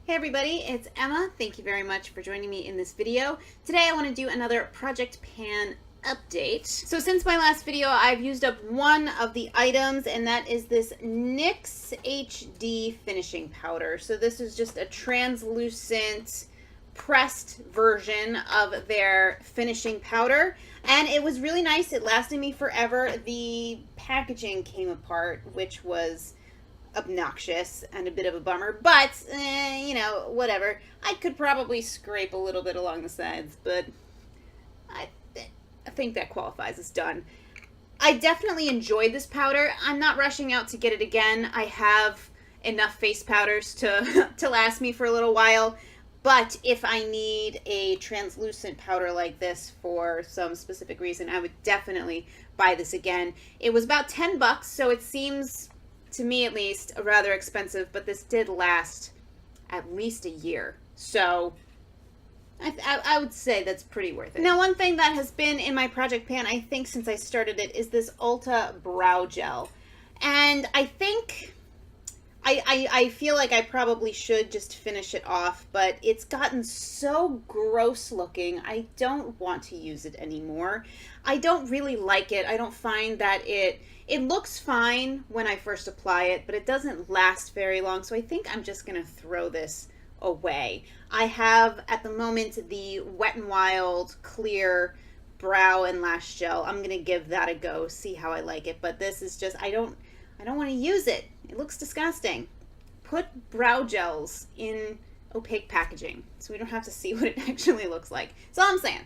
Hey everybody, it's Emma. Thank you very much for joining me in this video. Today I want to do another Project Pan update. So since my last video, I've used up one of the items, and that is this NYX HD Finishing Powder. So this is just a translucent pressed version of their finishing powder, and it was really nice. It lasted me forever. The packaging came apart, which was obnoxious and a bit of a bummer, but you know, whatever. I could probably scrape a little bit along the sides, but I think that qualifies as done. I definitely enjoyed this powder. I'm not rushing out to get it again. I have enough face powders to last me for a little while, but if I need a translucent powder like this for some specific reason, I would definitely buy this again. It was about $10, so it seems, to me at least, rather expensive, but this did last at least a year. So I would say that's pretty worth it. Now, one thing that has been in my project pan, I think, since I started it, is this Ulta Brow Gel. And I think I feel like I probably should just finish it off, but it's gotten so gross looking. I don't want to use it anymore. I don't really like it. I don't find that it looks fine when I first apply it, but it doesn't last very long. So I think I'm just going to throw this away. I have at the moment the Wet n Wild clear brow and lash gel. I'm going to give that a go, see how I like it. But this is just, I don't want to use it. It looks disgusting. Put brow gels in opaque packaging so we don't have to see what it actually looks like. That's all I'm saying.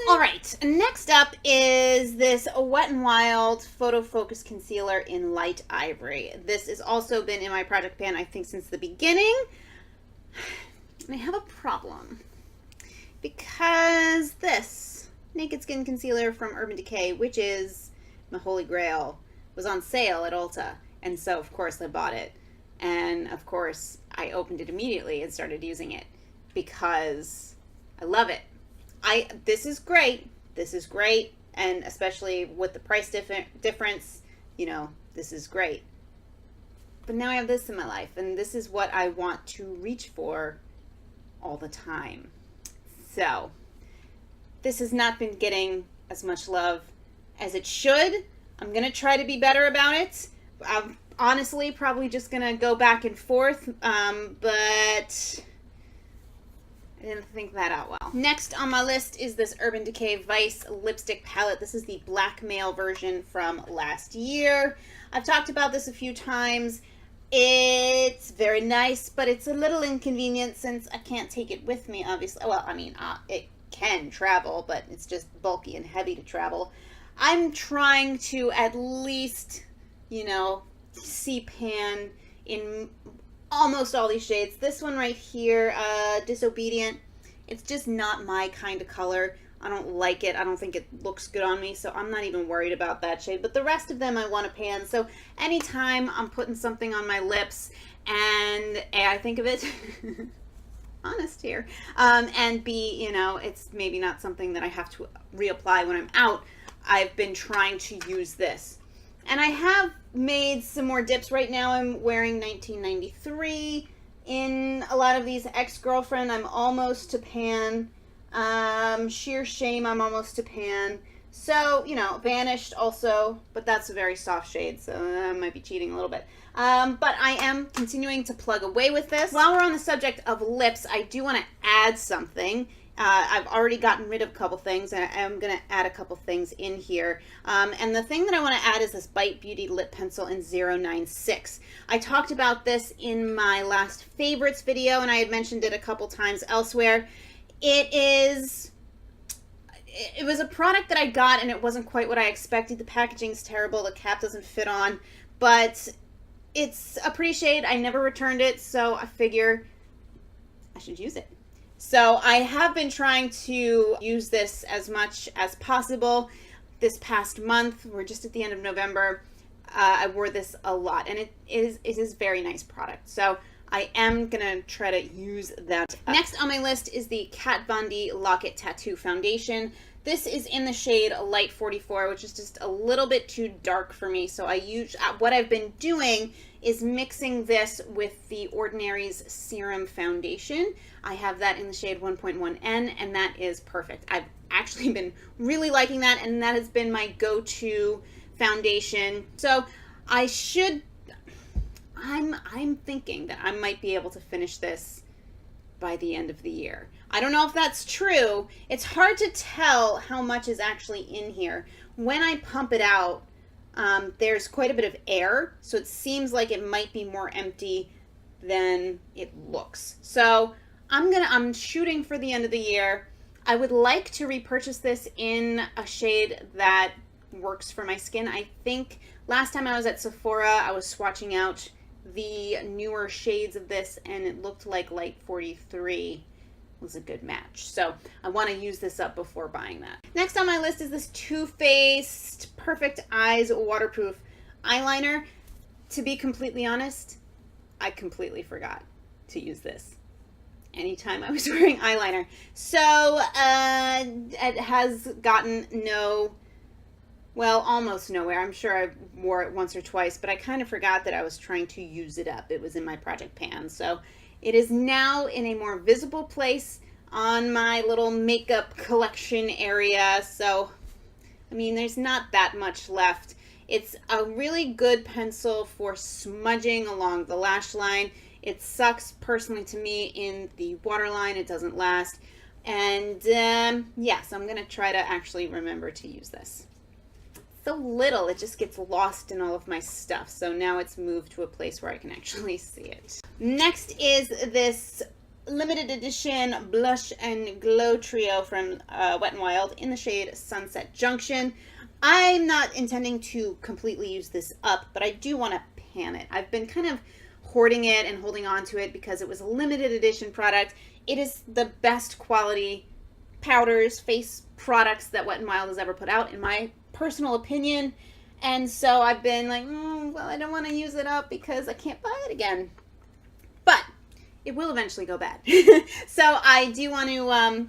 All right, next up is this Wet n Wild PhotoFocus Concealer in Light Ivory. This has also been in my project pan, I think, since the beginning. I have a problem because this Naked Skin Concealer from Urban Decay, which is my holy grail, was on sale at Ulta. And so, of course, I bought it. And, of course, I opened it immediately and started using it because I love it. This is great. This is great. And especially with the price difference, you know, this is great. But now I have this in my life, and this is what I want to reach for all the time. So, this has not been getting as much love as it should. I'm going to try to be better about it. I'm honestly probably just going to go back and forth, but I didn't think that out well. Next on my list is this Urban Decay Vice lipstick palette. This is the Blackmail version from last year. I've talked about this a few times. It's very nice, but it's a little inconvenient since I can't take it with me, obviously. Well, I mean, it can travel, but it's just bulky and heavy to travel. I'm trying to at least, you know, see pan in almost all these shades. This one right here, Disobedient, it's just not my kind of color. I don't like it. I don't think it looks good on me, so I'm not even worried about that shade. But the rest of them I want to pan. So anytime I'm putting something on my lips and A, I think of it, honest here, and B, you know, it's maybe not something that I have to reapply when I'm out, I've been trying to use this. And I have made some more dips. Right now I'm wearing 1993 in a lot of these. Ex-Girlfriend, I'm almost to pan. Sheer Shame, I'm almost to pan. So, you know, Vanished also, but that's a very soft shade, so I might be cheating a little bit. But I am continuing to plug away with this. While we're on the subject of lips, I do want to add something. I've already gotten rid of a couple things, and I'm going to add a couple things in here. And the thing that I want to add is this Bite Beauty Lip Pencil in 096. I talked about this in my last favorites video, and I had mentioned it a couple times elsewhere. It was a product that I got, and it wasn't quite what I expected. The packaging's terrible. The cap doesn't fit on, but it's a pretty shade. I never returned it, so I figure I should use it. So I have been trying to use this as much as possible. This past month, we're just at the end of November, I wore this a lot, and it is a very nice product. So I am going to try to use that. Next on my list is the Kat Von D Lock-It Tattoo Foundation. This is in the shade Light 44, which is just a little bit too dark for me. So what I've been doing is mixing this with the Ordinary's Serum Foundation. I have that in the shade 1.1N, and that is perfect. I've actually been really liking that, and that has been my go-to foundation. So I'm thinking that I might be able to finish this by the end of the year. I don't know if that's true. It's hard to tell how much is actually in here. When I pump it out, there's quite a bit of air, so it seems like it might be more empty than it looks. So I'm shooting for the end of the year. I would like to repurchase this in a shade that works for my skin. I think last time I was at Sephora, I was swatching out the newer shades of this, and it looked like Light 43 was a good match. So I want to use this up before buying that. Next on my list is this Too Faced Perfect Eyes Waterproof Eyeliner. To be completely honest, I completely forgot to use this anytime I was wearing eyeliner. So it has gotten almost nowhere. I'm sure I wore it once or twice, but I kind of forgot that I was trying to use it up. It was in my project pan. So it is now in a more visible place on my little makeup collection area. So, I mean, there's not that much left. It's a really good pencil for smudging along the lash line. It sucks personally to me in the waterline. It doesn't last. And yeah, so I'm going to try to actually remember to use this. So little, it just gets lost in all of my stuff. So now it's moved to a place where I can actually see it. Next is this limited edition Blush and Glow Trio from Wet n Wild in the shade Sunset Junction. I'm not intending to completely use this up, but I do want to pan it. I've been kind of hoarding it and holding on to it because it was a limited edition product. It is the best quality powders, face products that Wet n Wild has ever put out, in my personal opinion. And so I've been like, well, I don't want to use it up because I can't buy it again. But it will eventually go bad. So I do want to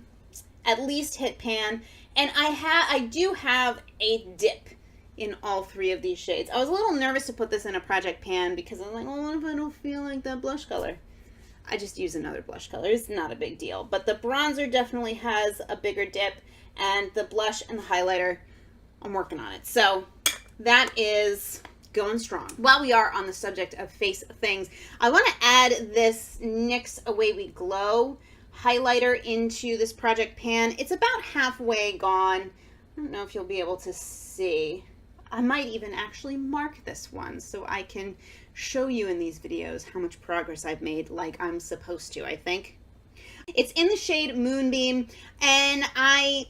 at least hit pan. And I do have a dip in all three of these shades. I was a little nervous to put this in a project pan because I'm like, well, what if I don't feel like that blush color? I just use another blush color. It's not a big deal. But the bronzer definitely has a bigger dip, and the blush and the highlighter, I'm working on it. So that is going strong. While we are on the subject of face things, I want to add this NYX Away We Glow highlighter into this project pan. It's about halfway gone. I don't know if you'll be able to see. I might even actually mark this one so I can show you in these videos how much progress I've made, like I'm supposed to, I think. It's in the shade Moonbeam, and I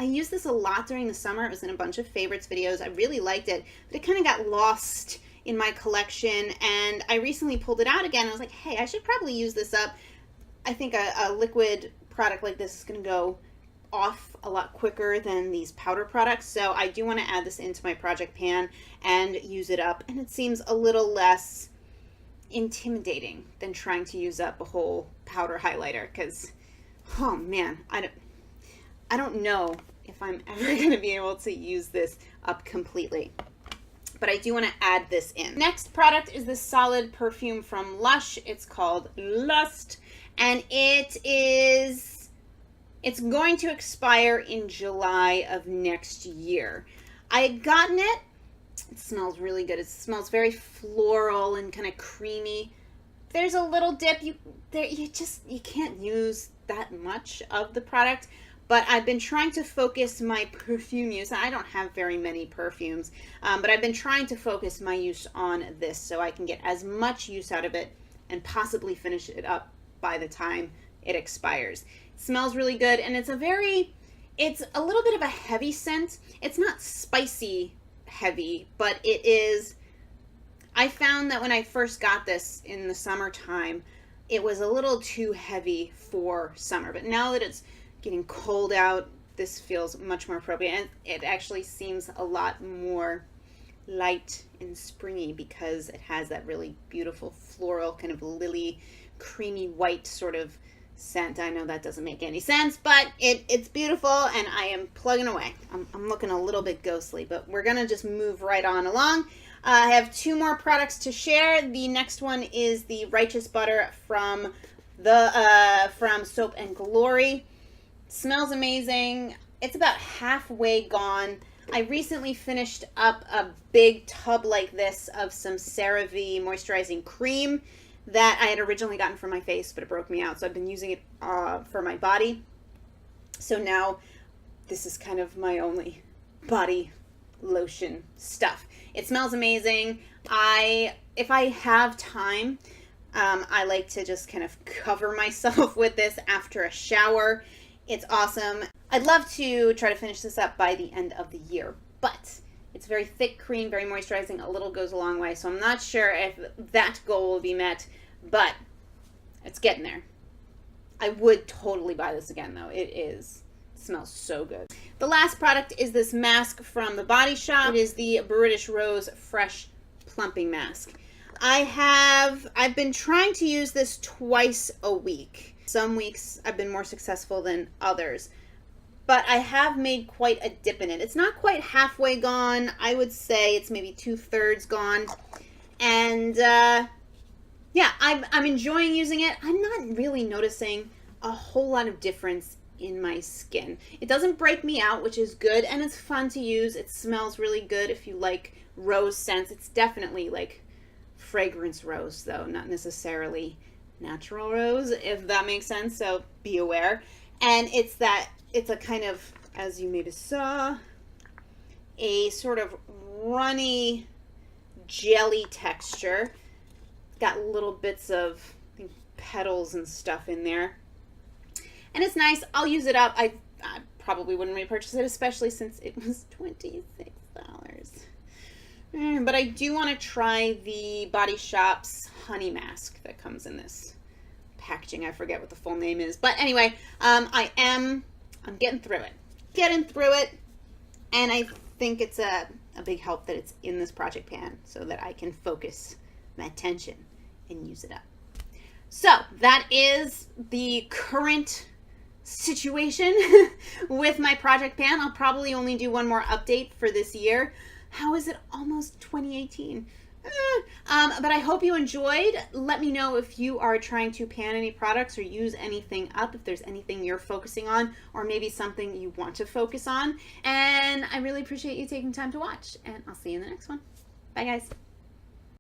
used this a lot during the summer. It was in a bunch of favorites videos. I really liked it, but it kind of got lost in my collection, and I recently pulled it out again. I was like, hey, I should probably use this up. I think a liquid product like this is going to go off a lot quicker than these powder products, so I do want to add this into my project pan and use it up, and it seems a little less intimidating than trying to use up a whole powder highlighter, because, oh man, I don't know if I'm ever going to be able to use this up completely, but I do want to add this in. Next product is this solid perfume from Lush. It's called Lust, and it's going to expire in July of next year. I had gotten it. It smells really good. It smells very floral and kind of creamy. There's a little dip. You can't use that much of the product, but I've been trying to focus my perfume use. I don't have very many perfumes, but I've been trying to focus my use on this so I can get as much use out of it and possibly finish it up by the time it expires. It smells really good, and it's a little bit of a heavy scent. It's not spicy heavy, but it is. I found that when I first got this in the summertime, it was a little too heavy for summer, but now that it's getting cold out, this feels much more appropriate, and it actually seems a lot more light and springy because it has that really beautiful floral kind of lily creamy white sort of scent. I know that doesn't make any sense, but it's beautiful, and I am plugging away. I'm looking a little bit ghostly, but we're gonna just move right on along. I have 2 more products to share. The next one is the Righteous Butter from Soap and Glory. Smells amazing. It's about halfway gone. I recently finished up a big tub like this of some CeraVe moisturizing cream that I had originally gotten for my face, but it broke me out. So I've been using it for my body. So now this is kind of my only body lotion stuff. It smells amazing. If I have time, I like to just kind of cover myself with this after a shower. It's awesome. I'd love to try to finish this up by the end of the year, but it's very thick cream, very moisturizing. A little goes a long way, so I'm not sure if that goal will be met, but it's getting there. I would totally buy this again, though. It smells so good. The last product is this mask from The Body Shop. It is the British Rose Fresh Plumping Mask. I've been trying to use this twice a week. Some weeks I've been more successful than others, but I have made quite a dip in it. It's not quite halfway gone. I would say it's maybe 2/3 gone. And yeah, I'm enjoying using it. I'm not really noticing a whole lot of difference in my skin. It doesn't break me out, which is good, and it's fun to use. It smells really good if you like rose scents. It's definitely like fragrance rose, though, not necessarily natural rose, if that makes sense, so be aware. And it's a kind of, as you maybe saw, a sort of runny jelly texture. Got little bits of, I think, petals and stuff in there. And it's nice. I'll use it up. I probably wouldn't repurchase it, especially since it was $26. But I do want to try the Body Shop's honey mask that comes in this packaging. I forget what the full name is. But anyway, I'm getting through it. And I think it's a big help that it's in this project pan so that I can focus my attention and use it up. So that is the current situation with my project pan. I'll probably only do one more update for this year. How is it almost 2018? But I hope you enjoyed. Let me know if you are trying to pan any products or use anything up, if there's anything you're focusing on, or maybe something you want to focus on. And I really appreciate you taking time to watch, and I'll see you in the next one. Bye, guys.